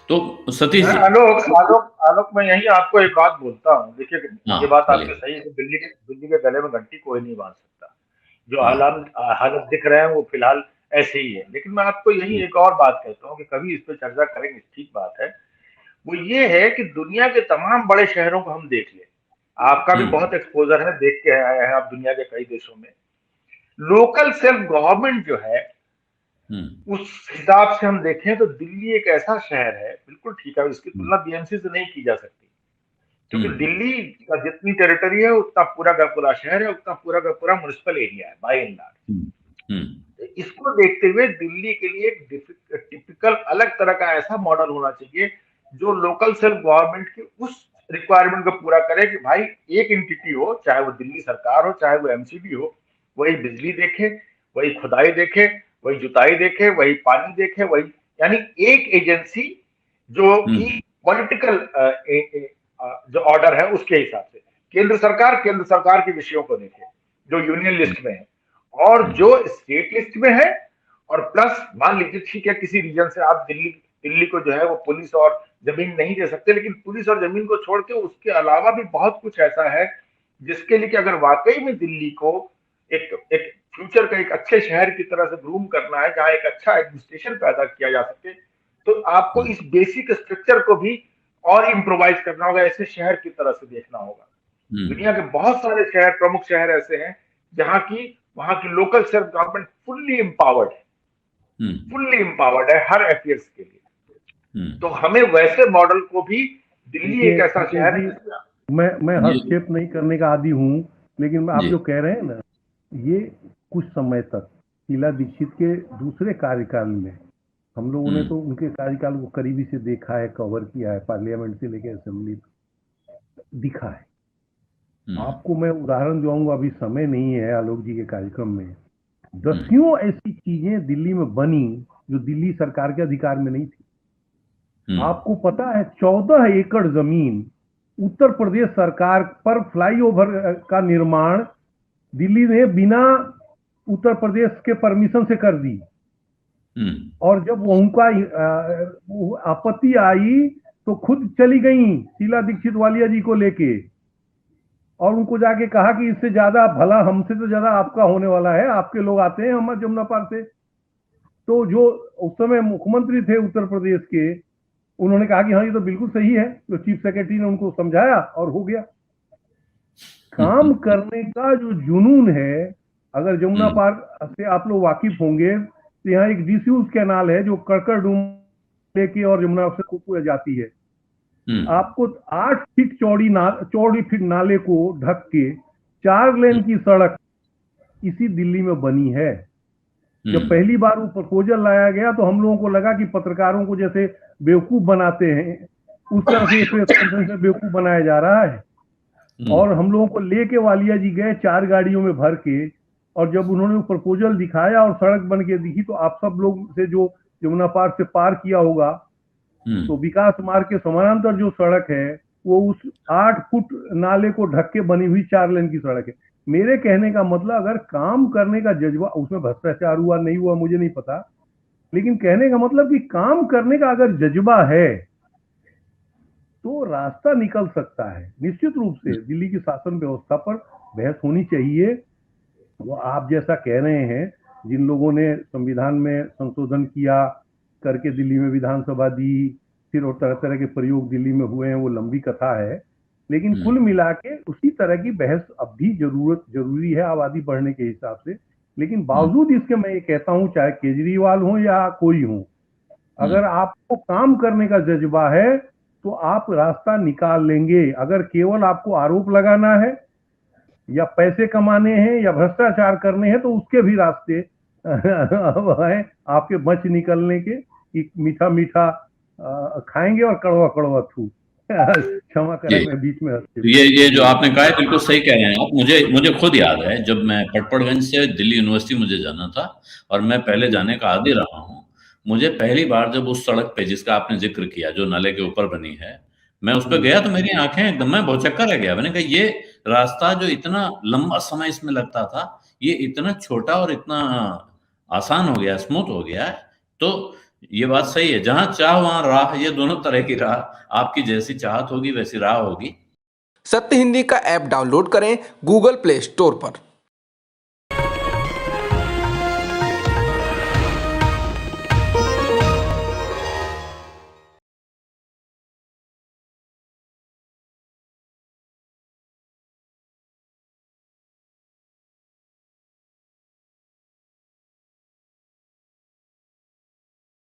तो सतीश जी। आलोक आलोक आलोक, मैं यही आपको एक बात बोलता हूँ। देखिए, हाँ ये बात आपकी बोलिए। सही है कि दिल्ली के गले में घंटी कोई नहीं बांध सकता। जो हाँ। हालात हालत दिख रहे हैं वो फिलहाल ऐसे ही है। लेकिन मैं आपको यही एक और बात कहता हूँ कि कभी इस पर चर्चा करेंगे, ठीक बात है। वो ये है कि दुनिया के तमाम बड़े शहरों को हम देख लें। आपका भी हम्म। बहुत एक्सपोजर है, देख के आए हैं आप दुनिया के कई देशों में। लोकल सेल्फ गवर्नमेंट जो है, हम्म। उस हिसाब से हम देखें तो दिल्ली एक ऐसा शहर है, बिल्कुल ठीक है, इसकी तुलना बीएमसी से नहीं की जा सकती। क्योंकि हम्म। दिल्ली का जितनी टेरिटरी है उतना पूरा का पूरा शहर है, उतना पूरा का पूरा म्युनिसिपल एरिया है by and hmm. Hmm. Large. इसको देखते हुए दिल्ली के लिए एक टिपिकल अलग तरह का ऐसा मॉडल होना चाहिए जो लोकल सेल्फ गवर्नमेंट की उस रिक्वायरमेंट को पूरा करे कि भाई एक एंटिटी हो, चाहे वो दिल्ली सरकार हो, चाहे वो एमसीडी हो, वही बिजली देखे, वही खुदाई देखे, वही जुताई देखे, वही पानी देखे, वही, यानी एक एजेंसी जो कि हम्म। पॉलिटिकल जो ऑर्डर है उसके हिसाब से केंद्र सरकार के विषयों को देखे जो यूनियन लिस्ट में है, और जो स्टेट लिस्ट में है। और प्लस मान लीजिए ठीक है, किसी रीजन से आप दिल्ली दिल्ली को जो है वो पुलिस और जमीन नहीं दे सकते, लेकिन पुलिस और जमीन को छोड़ के उसके अलावा भी बहुत कुछ ऐसा है जिसके लिए कि अगर वाकई में दिल्ली को एक एक फ्यूचर का एक अच्छे शहर की तरह से ग्रूम करना है, जहां एक अच्छा एडमिनिस्ट्रेशन पैदा किया जा सके, तो आपको इस बेसिक स्ट्रक्चर को भी और इम्प्रोवाइज करना होगा, ऐसे शहर की तरह से देखना होगा। दुनिया के बहुत सारे शहर, प्रमुख शहर ऐसे हैं जहां की वहां की लोकल सेल्फ गवर्नमेंट हम्म। फुल्ली एम्पावर्ड है हर अफेयर्स के लिए। हम्म। तो हमें वैसे मॉडल को भी, दिल्ली एक देखिए ऐसा मुकेश शहर है जी, जिसमें। मैं जी। हस्तक्षेप नहीं करने का आदी हूँ, लेकिन आप जी। जो कह रहे हैं ना, ये कुछ समय तक शीला दीक्षित के दूसरे कार्यकाल में हम लोगों ने हम्म। तो उनके कार्यकाल को करीबी से देखा है, कवर किया है, पार्लियामेंट से लेकर असेंबली दिखा है। हम्म। आपको मैं उदाहरण दूंगा, अभी समय नहीं है आलोक जी के कार्यक्रम में। हम्म। दसियों ऐसी चीजें दिल्ली में बनी जो दिल्ली सरकार के अधिकार में नहीं थी। हम्म। आपको पता है 14 एकड़ जमीन उत्तर प्रदेश सरकार पर फ्लाईओवर का निर्माण दिल्ली ने बिना उत्तर प्रदेश के परमिशन से कर दी। हम्म। और जब उनका आपत्ति आई तो खुद चली गई शीला दीक्षित वालिया जी को लेके, और उनको जाके कहा कि इससे ज्यादा भला हमसे तो ज्यादा आपका होने वाला है, आपके लोग आते हैं हमारे जमुना पार से। तो जो उस समय मुख्यमंत्री थे उत्तर प्रदेश के, उन्होंने कहा कि हाँ ये तो बिल्कुल सही है, तो चीफ सेक्रेटरी ने उनको समझाया और हो गया। काम करने का जो जुनून है, अगर जमुना हम्म। पार से आप लोग वाकिफ होंगे तो यहाँ एक डिस्यूज कैनाल है जो कड़कड़ डूम लेके और जमुना से को जाती है। हम्म। आपको 8 फीट चौड़ी फीट नाले को ढक के 4 लेन की सड़क इसी दिल्ली में बनी है। जब हम्म। पहली बार वो प्रपोजल लाया गया तो हम लोगों को लगा कि पत्रकारों को जैसे बेवकूफ बनाते हैं, उस तरह से प्रेस कॉन्फ्रेंस में बेवकूफ बनाया जा रहा है। और हम लोगों को लेके वालिया जी गए 4 गाड़ियों में भर के, और जब उन्होंने वो प्रपोजल दिखाया और सड़क बन के दिखी, तो आप सब लोग से जो यमुना पार से पार किया होगा, तो विकास मार्ग के समानांतर जो सड़क है वो उस 8 फुट नाले को ढक के बनी हुई 4 लेन की सड़क है। मेरे कहने का मतलब, अगर काम करने का जज्बा, उसमें भ्रष्टाचार हुआ नहीं हुआ मुझे नहीं पता, लेकिन कहने का मतलब कि काम करने का अगर जज्बा है तो रास्ता निकल सकता है। निश्चित रूप से दिल्ली की शासन व्यवस्था पर बहस होनी चाहिए। वो आप जैसा कह रहे हैं, जिन लोगों ने संविधान में संशोधन किया करके दिल्ली में विधानसभा दी, फिर और तरह तरह के प्रयोग दिल्ली में हुए हैं, वो लंबी कथा है। लेकिन कुल मिला के उसी तरह की बहस अब भी जरूरी है आबादी बढ़ने के हिसाब से। लेकिन बावजूद इसके मैं ये कहता हूं, चाहे केजरीवाल हो या कोई हो, अगर आपको काम करने का जज्बा है तो आप रास्ता निकाल लेंगे। अगर केवल आपको आरोप लगाना है या पैसे कमाने हैं या भ्रष्टाचार करने हैं, तो उसके भी रास्ते हैं आपके बच निकलने के, कि मीठा मीठा खाएंगे और कड़वा कड़वा थू। क्षमा करें मैं बीच में ये जो आपने कहा है बिल्कुल सही कह रहे हैं आप। मुझे खुद याद है जब मैं पटपड़गंज से दिल्ली यूनिवर्सिटी मुझे जाना था, और मैं पहले जाने का आदी रहा हूँ। मुझे पहली बार जब उस सड़क पे जिसका आपने जिक्र किया, जो नाले के ऊपर बनी है, मैं उस पर गया तो मेरी आंखें एकदम, मैं भौचक्का रह गया। मैंने कहा ये रास्ता जो इतना लंबा समय इसमें लगता था, ये इतना छोटा और इतना आसान हो गया, स्मूथ हो गया है। तो ये बात सही है, जहां चाह वहां राह, ये दोनों तरह की राह, आपकी जैसी चाहत होगी वैसी राह होगी। सत्य हिंदी का ऐप डाउनलोड करें गूगल प्ले स्टोर पर।